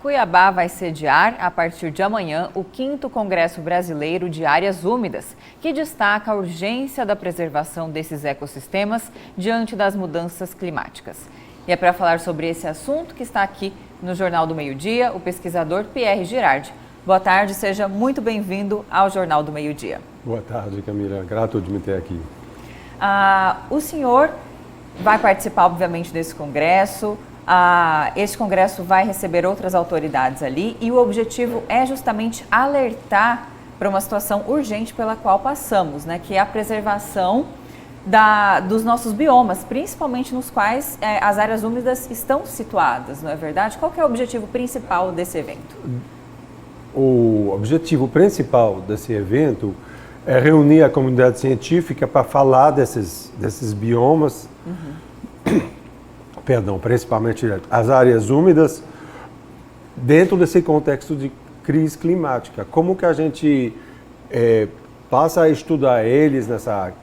Cuiabá vai sediar, a partir de amanhã, o 5º Congresso Brasileiro de Áreas Úmidas, que destaca a urgência da preservação desses ecossistemas diante das mudanças climáticas. E é para falar sobre esse assunto que está aqui no Jornal do Meio-Dia, o pesquisador Pierre Girardi. Boa tarde, seja muito bem-vindo ao Jornal do Meio-Dia. Boa tarde, Camila. Grato de me ter aqui. O senhor vai participar, obviamente, desse congresso. Esse congresso vai receber outras autoridades ali e o objetivo é justamente alertar para uma situação urgente pela qual passamos, né, que é a preservação dos nossos biomas, principalmente nos quais as áreas úmidas estão situadas, não é verdade? Qual que é o objetivo principal desse evento? O objetivo principal desse evento é reunir a comunidade científica para falar desses biomas, principalmente as áreas úmidas, dentro desse contexto de crise climática. Como que a gente passa a estudar eles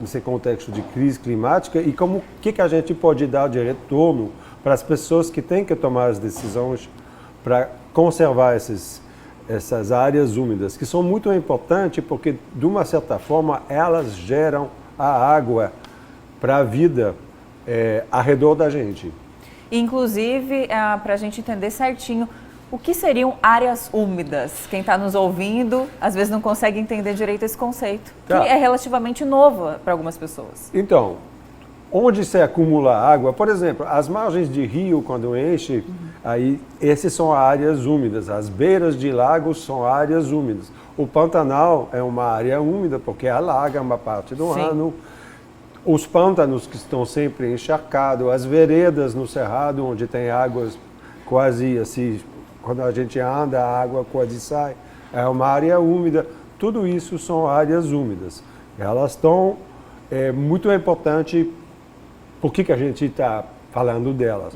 nesse contexto de crise climática e o que a gente pode dar de retorno para as pessoas que têm que tomar as decisões para conservar essas áreas úmidas, que são muito importantes porque, de uma certa forma, elas geram a água para a vida ao redor da gente. Inclusive, para a gente entender certinho, o que seriam áreas úmidas? Quem está nos ouvindo, às vezes não consegue entender direito esse conceito, que é relativamente novo para algumas pessoas. Então, onde se acumula água, por exemplo, as margens de rio, quando enche, aí essas são áreas úmidas. As beiras de lagos são áreas úmidas. O Pantanal é uma área úmida porque alaga uma parte do ano. Os pântanos que estão sempre encharcados, as veredas no cerrado, onde tem águas quase assim, quando a gente anda, a água quase sai, é uma área úmida. Tudo isso são áreas úmidas. Elas estão muito importantes. Por que a gente está falando delas?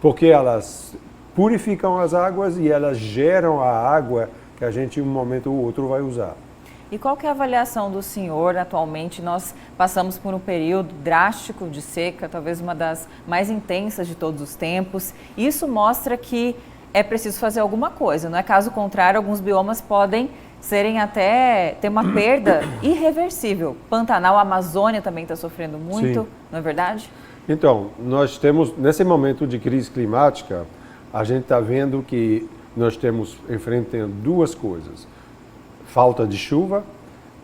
Porque elas purificam as águas e elas geram a água que a gente, em um momento ou outro, vai usar. E qual que é a avaliação do senhor? Atualmente nós passamos por um período drástico de seca, talvez uma das mais intensas de todos os tempos. Isso mostra que é preciso fazer alguma coisa, não é? Caso contrário, alguns biomas podem ter uma perda irreversível. Pantanal, a Amazônia também está sofrendo muito, Sim. Não é verdade? Então, nós temos, nesse momento de crise climática, a gente está vendo que nós temos enfrentando duas coisas. Falta de chuva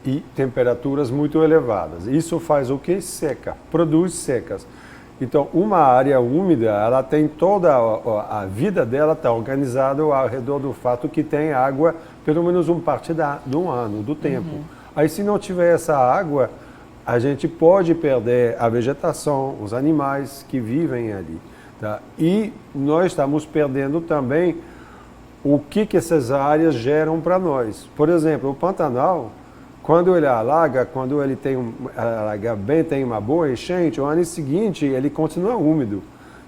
e temperaturas muito elevadas. Isso faz o quê? Seca, produz secas. Então, uma área úmida, ela tem toda a vida dela está organizada ao redor do fato que tem água pelo menos uma parte do ano, do tempo. Aí, se não tiver essa água, a gente pode perder a vegetação, os animais que vivem ali. Tá? E nós estamos perdendo também o que essas áreas geram para nós. Por exemplo, o Pantanal, quando ele alaga, quando ele alaga bem, tem uma boa enchente, o ano seguinte ele continua úmido.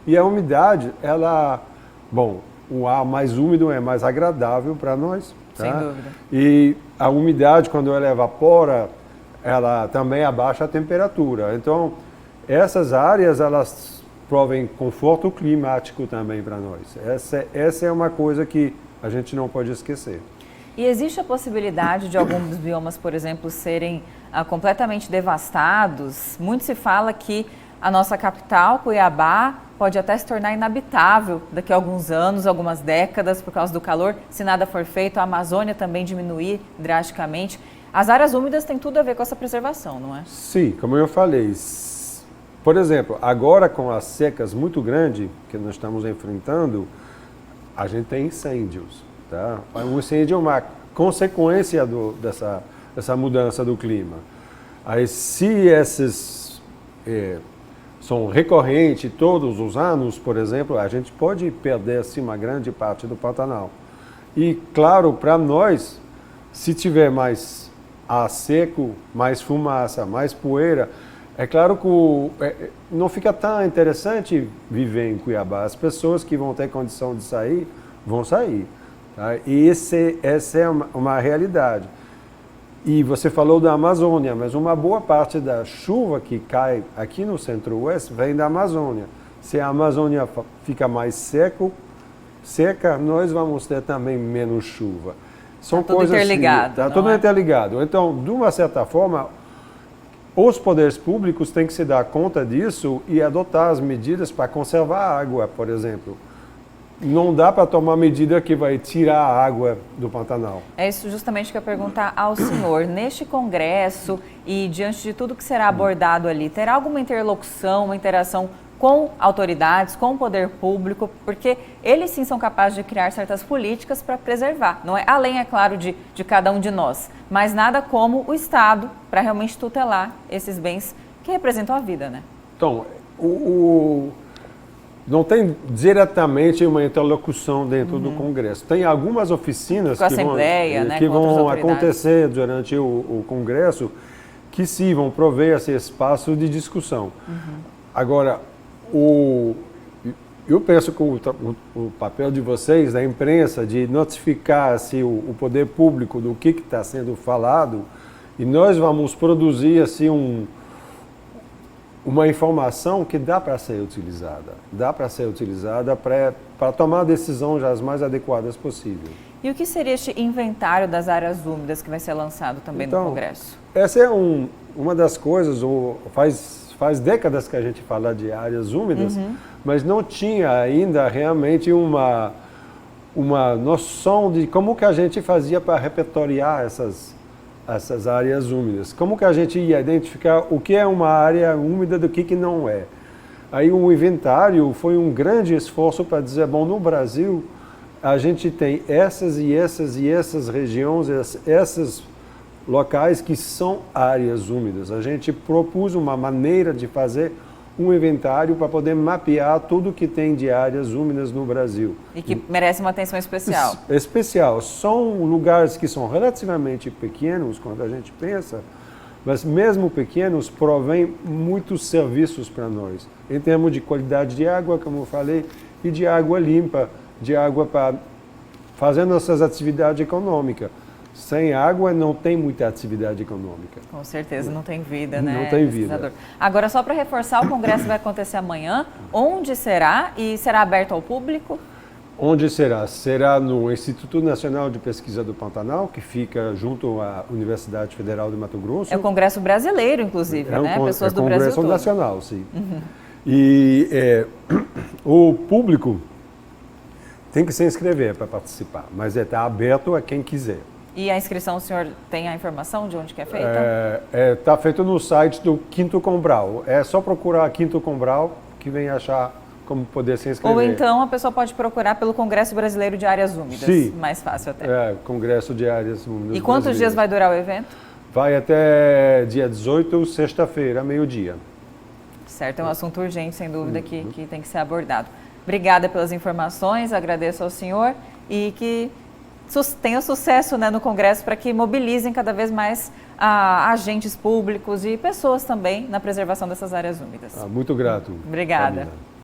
E a umidade, o ar mais úmido é mais agradável para nós. Tá? Sem dúvida. E a umidade, quando ela evapora, ela também abaixa a temperatura. Então, essas áreas, elas provém conforto climático também para nós. Essa é uma coisa que a gente não pode esquecer. E existe a possibilidade de alguns dos biomas, por exemplo, serem completamente devastados? Muito se fala que a nossa capital, Cuiabá, pode até se tornar inabitável daqui a alguns anos, algumas décadas, por causa do calor. Se nada for feito, a Amazônia também diminuir drasticamente. As áreas úmidas têm tudo a ver com essa preservação, não é? Sim, como eu falei. Por exemplo, agora com as secas muito grandes que nós estamos enfrentando, a gente tem incêndios. Tá? O incêndio é uma consequência dessa mudança do clima. Aí, se esses são recorrentes todos os anos, por exemplo, a gente pode perder assim, uma grande parte do Pantanal. E, claro, para nós, se tiver mais ar seco, mais fumaça, mais poeira, é claro que não fica tão interessante viver em Cuiabá. As pessoas que vão ter condição de sair, vão sair. Tá? E essa é uma realidade. E você falou da Amazônia, mas uma boa parte da chuva que cai aqui no centro-oeste vem da Amazônia. Se a Amazônia fica mais seco, seca, nós vamos ter também menos chuva. São tudo interligado. Está tudo interligado. Então, de uma certa forma, os poderes públicos têm que se dar conta disso e adotar as medidas para conservar a água, por exemplo. Não dá para tomar medida que vai tirar a água do Pantanal. É isso justamente que eu ia perguntar ao senhor. Neste congresso e diante de tudo que será abordado ali, terá alguma interlocução, uma interação com autoridades, com o poder público? Porque eles sim são capazes de criar certas políticas para preservar. Não é além, é claro, de cada um de nós, mas nada como o Estado para realmente tutelar esses bens que representam a vida, né? Então, não tem diretamente uma interlocução dentro do Congresso. Tem algumas oficinas com a Assembleia, né, que com outras vão autoridades acontecer durante o Congresso, que sim vão prover esse espaço de discussão. Agora, eu penso que o papel de vocês, da imprensa, de notificar assim, o poder público do que está sendo falado, e nós vamos produzir assim, uma informação que dá para ser utilizada. Dá para ser utilizada para tomar decisões as mais adequadas possível. E o que seria este inventário das áreas úmidas que vai ser lançado também no Congresso? Essa é uma das coisas, faz décadas que a gente fala de áreas úmidas, mas não tinha ainda realmente uma noção de como que a gente fazia para repertoriar essas áreas úmidas. Como que a gente ia identificar o que é uma área úmida do que não é. Aí o inventário foi um grande esforço para dizer, bom, no Brasil a gente tem essas e essas e essas regiões, esses locais que são áreas úmidas. A gente propôs uma maneira de fazer um inventário para poder mapear tudo que tem de áreas úmidas no Brasil. E que merece uma atenção especial. Especial. São lugares que são relativamente pequenos, quando a gente pensa, mas mesmo pequenos, provém muitos serviços para nós. Em termos de qualidade de água, como eu falei, e de água limpa, de água para fazer nossas atividades econômicas. Sem água não tem muita atividade econômica. Com certeza, não tem vida, né? Não tem vida. Pesquisador? Agora, só para reforçar, o Congresso vai acontecer amanhã. Onde será? E será aberto ao público? Onde será? Será no Instituto Nacional de Pesquisa do Pantanal, que fica junto à Universidade Federal de Mato Grosso. É o Congresso brasileiro, inclusive, né? Pessoas do Brasil todo. É o Congresso Nacional, sim. E o público tem que se inscrever para participar, mas está aberto a quem quiser. E a inscrição, o senhor tem a informação de onde que é feita? Está feito no site do Quinto Combral. É só procurar Quinto Combral que vem achar como poder se inscrever. Ou então a pessoa pode procurar pelo Congresso Brasileiro de Áreas Úmidas. Sim. Mais fácil até. Congresso de Áreas Úmidas. E quantos dias vai durar o evento? Vai até dia 18, sexta-feira, meio-dia. Certo, é um assunto urgente, sem dúvida, que tem que ser abordado. Obrigada pelas informações, agradeço ao senhor e que tenha sucesso, né, no Congresso para que mobilizem cada vez mais agentes públicos e pessoas também na preservação dessas áreas úmidas. Muito grato. Obrigada. Camila.